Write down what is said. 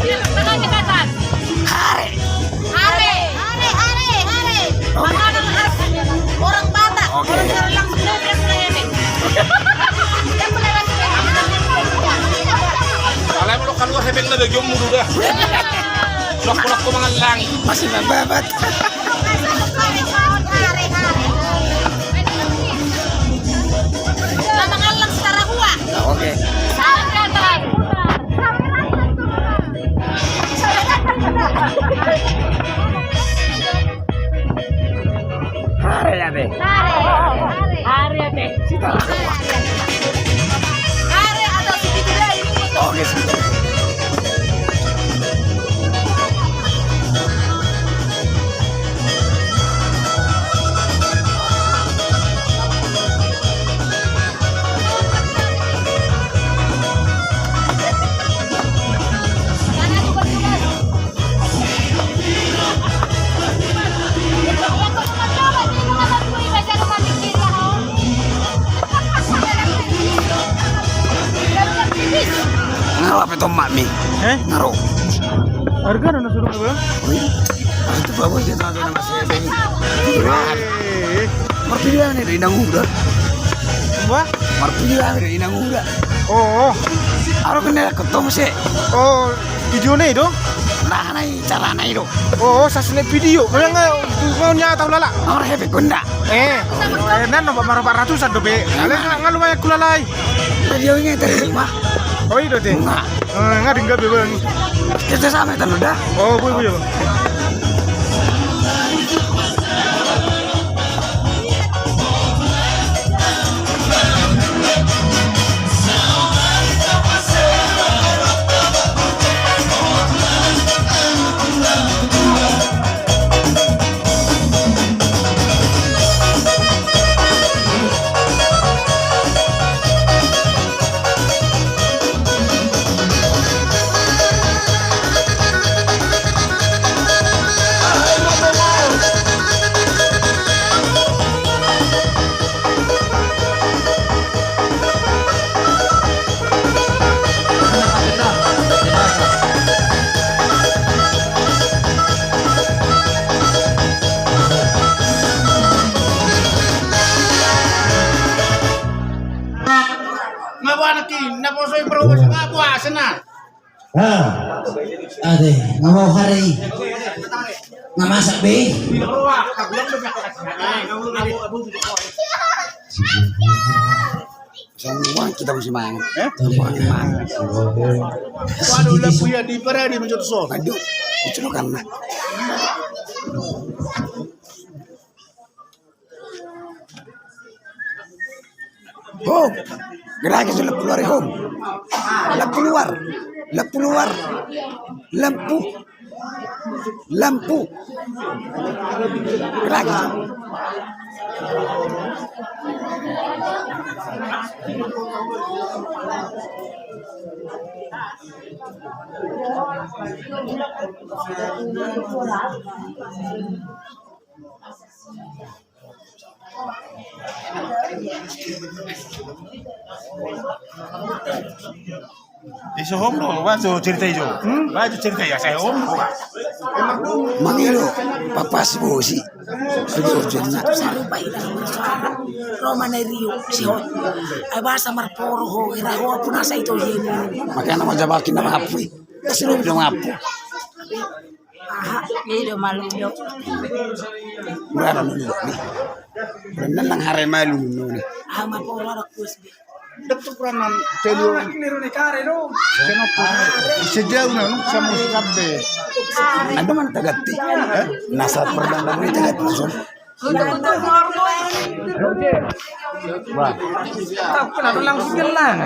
Tangannya ke atas. Hare. Hare. Makanan khas orang Batak. Oke. Orang Seralang Sunda dan Selayani. Yang melewati Alam mo kalwa sa bigla jom mo duda. Lok ko mga langi. Masih mababat. Mangalang sa Tarahua. Oke. Tangan ke atas. Hare ya deh. Hari ate. Hari atau segitu deh ini foto. Oke sih. Mana juga juga. Yang kamu coba di rumah aku ini baca rumah mikir ya. Ngawap itu mak mi. Ngaro. Harga na suruh ba? Itu bagus dia tahu nama saya Beng. Marpilihan ini inang udah. Wah. Marpilihan ini inang udah. Oh. Aro kena ketemu sih. Oh, video na itu? Nah, nai cara nai do. Oh, sa snap video. Kaya nga mau nyata lala. Orang hebat kunda. Nan no marapa ratusan do be. Ale nga lumayan kulalay. Video ini terima. Oh, itu teh. Enggak. Nga dingga be bang. Kita sama kan udah. Oh, boy. Ade, nggak mau hari, nggak masak be. Semua kita mesti main. Paano lang po yan? Di pa rin, di mo siya tusok. Aduh, itu lo karena. Home, geraki sudah keluar home. Lah keluar, lampu, geraki. Iso home no, wajo cerita ijo. Wajo cerita ya saya home. Mangilo, papas bosi. Aduh, jangan. Roma na Rio, si Hot. Ay basta marporo ho, iraho po nasa ito yun. Makanya nama jabakin nama apu. Kasi lo bilang apu. Aha, medyo maluyo. Mura na nuno ni. Benar lang hari malu nuno ni. Ah, marporo na kusbi. Dito peranan telu. Sino po? Sejauh na no sa mo kabe. Ando man tagati. Nasa perdana mo tagati son. Wah. Tak pernah langsung jalan.